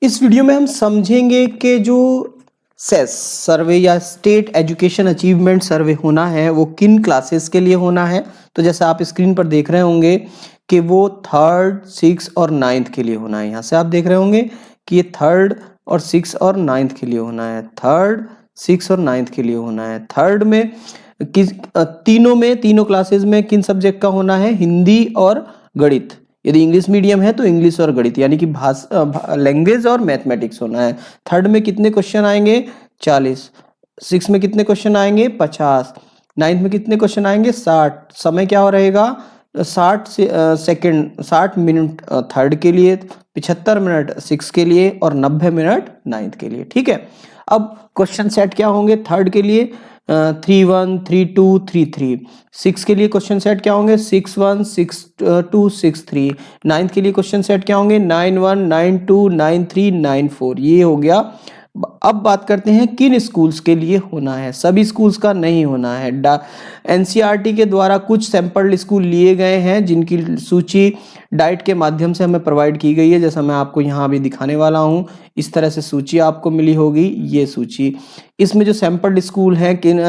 इस वीडियो में हम समझेंगे कि जो सेस सर्वे या स्टेट एजुकेशन अचीवमेंट सर्वे होना है वो किन क्लासेस के लिए होना है। तो जैसा आप स्क्रीन पर देख रहे होंगे कि वो थर्ड, सिक्स और नाइन्थ के लिए होना है। यहाँ से आप देख रहे होंगे कि ये थर्ड और सिक्स और नाइन्थ के लिए होना है। थर्ड, सिक्स और नाइन्थ के लिए होना है। थर्ड में तीनों क्लासेस में किन सब्जेक्ट का होना है? हिंदी और गणित। यदि इंग्लिश मीडियम है तो इंग्लिश और गणित यानी कि भाषा लैंग्वेज और मैथमेटिक्स होना है। थर्ड में कितने क्वेश्चन आएंगे? 40। सिक्स में कितने क्वेश्चन आएंगे? 50। नाइन्थ में कितने क्वेश्चन आएंगे? 60। समय क्या हो रहेगा? 60 मिनट थर्ड के लिए, 75 मिनट सिक्स के लिए और 90 मिनट नाइन्थ के लिए। ठीक है, अब क्वेश्चन सेट क्या होंगे? थर्ड के लिए 3-1, 3-2, 3-3। सिक्स के लिए क्वेश्चन सेट क्या होंगे? 6-1, 6-2, 6-3। नाइन्थ के लिए क्वेश्चन सेट क्या होंगे? 9-1, 9-2, 9-3, 9-4। ये हो गया। अब बात करते हैं किन स्कूल्स के लिए होना है। सभी स्कूल्स का नहीं होना है। एनसीईआरटी के द्वारा कुछ सैंपल स्कूल लिए गए हैं जिनकी सूची डाइट के माध्यम से हमें प्रोवाइड की गई है, जैसा मैं आपको यहाँ अभी दिखाने वाला हूँ। इस तरह से सूची आपको मिली होगी, ये सूची। इसमें जो सैंपल स्कूल हैं किन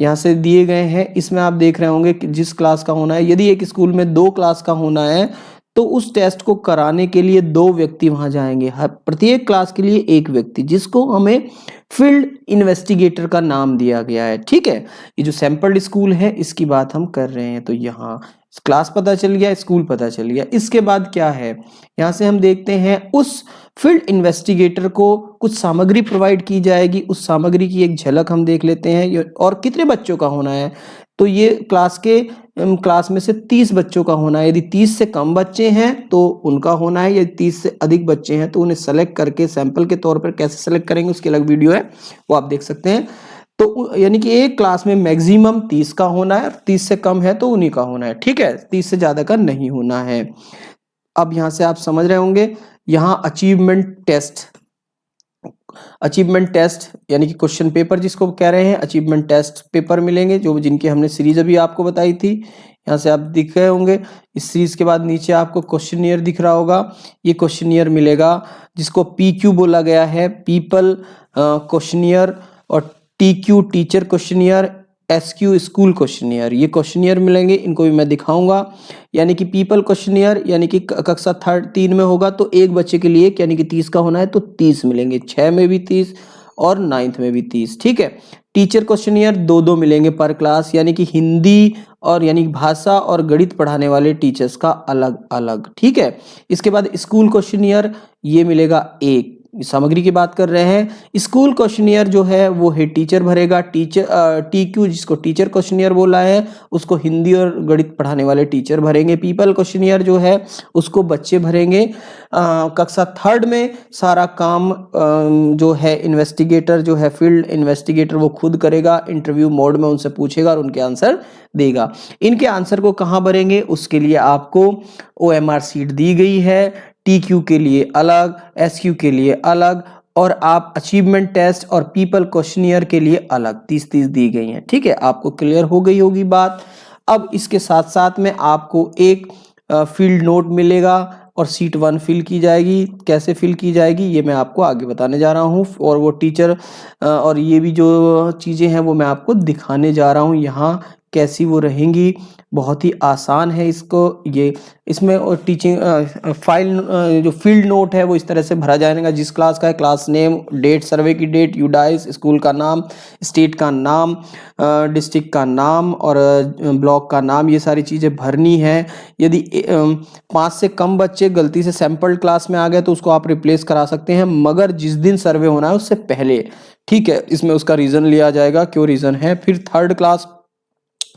यहाँ से दिए गए हैं, इसमें आप देख रहे होंगे कि जिस क्लास का होना है। यदि एक स्कूल में 2 क्लास का होना है तो उस टेस्ट को कराने के लिए 2 व्यक्ति वहां जाएंगे। हर प्रत्येक क्लास के लिए एक व्यक्ति, जिसको हमें फील्ड इन्वेस्टिगेटर का नाम दिया गया है। ठीक है, ये जो सैंपल स्कूल है इसकी बात हम कर रहे हैं। तो यहाँ क्लास पता चल गया, स्कूल पता चल गया। इसके बाद क्या है, यहाँ से हम देखते हैं उस फील्ड इन्वेस्टिगेटर को कुछ सामग्री प्रोवाइड की जाएगी। उस सामग्री की एक झलक हम देख लेते हैं। और कितने बच्चों का होना है? तो ये क्लास में से 30 बच्चों का होना है। यदि 30 से कम बच्चे हैं तो उनका होना है, यदि 30 से अधिक बच्चे हैं तो उन्हें सेलेक्ट करके सैंपल के तौर पर कैसे सेलेक्ट करेंगे उसकी अलग वीडियो है, वो आप देख सकते हैं। तो यानी कि एक क्लास में मैक्सिमम 30 का होना है, 30 से कम है तो उन्हीं का होना है। ठीक है, 30 से ज्यादा का नहीं होना है। अब यहां से आप समझ रहे होंगे, यहां अचीवमेंट टेस्ट यानी कि क्वेश्चन पेपर जिसको कह रहे हैं, अचीवमेंट टेस्ट पेपर मिलेंगे जो जिनकी हमने सीरीज अभी आपको बताई थी। यहाँ से आप दिख रहे होंगे। इस सीरीज के बाद नीचे आपको क्वेश्चनियर दिख रहा होगा। ये क्वेश्चनियर मिलेगा जिसको PQ बोला गया है, पीपल क्वेश्चनियर, और TQ teacher questionnaire, SQ school questionnaire. ये क्वेश्चनियर मिलेंगे, इनको भी मैं दिखाऊंगा। यानी कि पीपल क्वेश्चनियर यानी कि कक्षा 3 में होगा तो एक बच्चे के लिए यानी कि 30 का होना है तो 30 मिलेंगे। 6 में भी 30 और 9th में भी 30। ठीक है, टीचर क्वेश्चनियर 2-2 मिलेंगे पर क्लास, यानी कि हिंदी और यानी भाषा और गणित पढ़ाने वाले टीचर्स का अलग अलग। ठीक है, इसके बाद स्कूल क्वेश्चनियर ये मिलेगा एक। सामग्री की बात कर रहे हैं। स्कूल क्वेश्चनियर जो है वो है टीचर भरेगा। TQ जिसको टीचर क्वेश्चनियर बोला है उसको हिंदी और गणित पढ़ाने वाले टीचर भरेंगे। पीपल क्वेश्चनियर जो है उसको बच्चे भरेंगे। कक्षा 3rd में सारा काम जो है इन्वेस्टिगेटर जो है फील्ड इन्वेस्टिगेटर वो खुद करेगा। इंटरव्यू मोड में उनसे पूछेगा और उनके आंसर देगा। इनके आंसर को कहाँ भरेंगे उसके लिए आपको OMR शीट दी गई है। TQ के लिए अलग, SQ के लिए अलग, और आप अचीवमेंट टेस्ट और पीपल क्वेश्चनियर के लिए अलग 30-30 दी गई हैं। ठीक है, आपको क्लियर हो गई होगी बात। अब इसके साथ साथ में आपको एक फील्ड नोट मिलेगा और सीट 1 फिल की जाएगी। कैसे फिल की जाएगी ये मैं आपको आगे बताने जा रहा हूँ। और वो टीचर और ये भी जो चीज़ें हैं वो मैं आपको दिखाने जा रहा हूँ यहाँ कैसी वो रहेंगी। बहुत ही आसान है इसको ये इसमें और टीचिंग फाइल जो फील्ड नोट है वो इस तरह से भरा जाएगा। जिस क्लास का है क्लास नेम, डेट, सर्वे की डेट, यूडाइस, स्कूल का नाम, स्टेट का नाम, डिस्ट्रिक्ट का नाम और ब्लॉक का नाम, ये सारी चीज़ें भरनी है। यदि 5 से कम बच्चे गलती से सैंपल क्लास में आ गए तो उसको आप रिप्लेस करा सकते हैं, मगर जिस दिन सर्वे होना है उससे पहले। ठीक है, इसमें उसका रीज़न लिया जाएगा, क्यों रीज़न है। फिर 3rd क्लास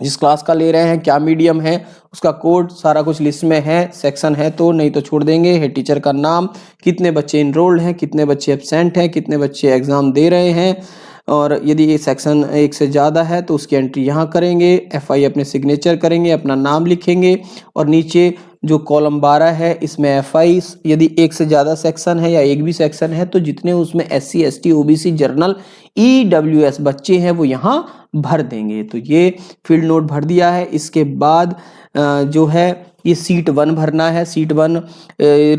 जिस क्लास का ले रहे हैं, क्या मीडियम है, उसका कोड सारा कुछ लिस्ट में है, सेक्शन है तो नहीं तो छोड़ देंगे। हेड टीचर का नाम, कितने बच्चे इनरोल्ड हैं, कितने बच्चे एब्सेंट हैं, कितने बच्चे एग्जाम दे रहे हैं, और यदि ये सेक्शन 1 से ज़्यादा है तो उसकी एंट्री यहाँ करेंगे। FI अपने सिग्नेचर करेंगे, अपना नाम लिखेंगे और नीचे जो कॉलम 12 है इसमें एफआई, यदि एक से ज़्यादा सेक्शन है या एक भी सेक्शन है तो जितने उसमें SC ST OBC general EWS बच्चे हैं वो यहाँ भर देंगे। तो ये फील्ड नोट भर दिया है। इसके बाद जो है ये सीट 1 भरना है। Seat 1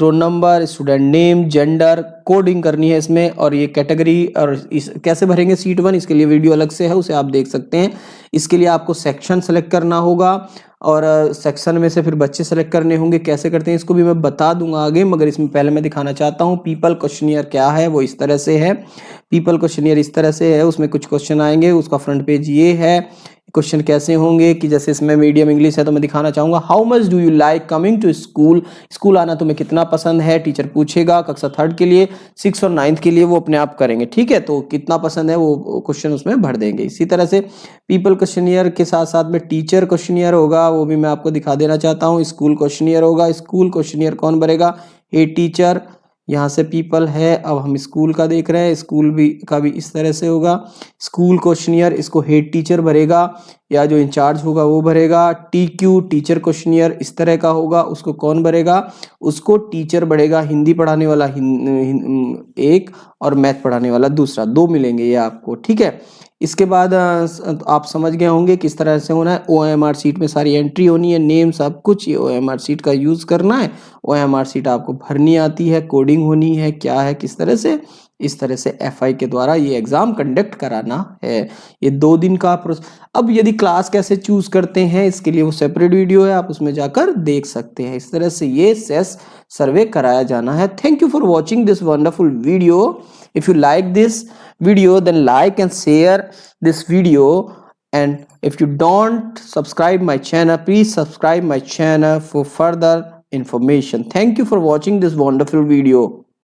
roll number, student name, gender, coding करनी है इसमें, और ये कैटेगरी। और इस कैसे भरेंगे सीट 1, इसके लिए वीडियो अलग से है, उसे आप देख सकते हैं। इसके लिए आपको सेक्शन सेलेक्ट करना होगा और सेक्शन में से फिर बच्चे सेलेक्ट करने होंगे। कैसे करते हैं इसको भी मैं बता दूंगा आगे, मगर इसमें पहले मैं दिखाना चाहता हूँ पीपल क्वेश्चनियर क्या है। वो इस तरह से है, पीपल क्वेश्चनियर इस तरह से है। उसमें कुछ क्वेश्चन आएंगे, उसका फ्रंट पेज ये है। क्वेश्चन कैसे होंगे कि जैसे इसमें मीडियम इंग्लिश है तो मैं दिखाना चाहूंगा, how much do you like coming to school, school आना तुम्हें कितना पसंद है, टीचर पूछेगा। कक्षा 3 के लिए, 6 और 9 के लिए वो अपने आप करेंगे, ठीक है। तो कितना पसंद है वो क्वेश्चन उसमें भर देंगे। इसी तरह से पीपल क्वेश्चनियर के साथ साथ में टीचर क्वेश्चनियर होगा, वो भी मैं आपको दिखा देना चाहता हूँ। स्कूल क्वेश्चनियर होगा, स्कूल क्वेश्चनियर कौन भरेगा, हे टीचर। यहाँ से पीपल है, अब हम स्कूल का देख रहे हैं, स्कूल भी का भी इस तरह से होगा। स्कूल क्वेश्चनियर इसको हेड टीचर भरेगा या जो इंचार्ज होगा वो भरेगा। TQ टीचर क्वेश्चनियर इस तरह का होगा, उसको कौन भरेगा, उसको टीचर भरेगा। हिंदी पढ़ाने वाला एक और मैथ पढ़ाने वाला दूसरा, 2 मिलेंगे ये आपको, ठीक है। इसके बाद आप समझ गए होंगे किस तरह से होना है। OMR शीट में सारी एंट्री होनी है, नेम सब कुछ, ये OMR शीट का यूज करना है। OMR शीट आपको भरनी आती है, कोडिंग होनी है, क्या है किस तरह से, इस तरह से FI के द्वारा ये एग्जाम कंडक्ट कराना है। ये 2 दिन का प्रोसेस। अब यदि क्लास कैसे चूज करते हैं इसके लिए वो सेपरेट वीडियो है, आप उसमें जाकर देख सकते हैं। इस तरह से ये सेस सर्वे कराया जाना है। Thank you for watching this wonderful video. If you like this video, then like and share this video, and if you don't subscribe my channel, please subscribe my channel for further information. Thank you for watching this wonderful video.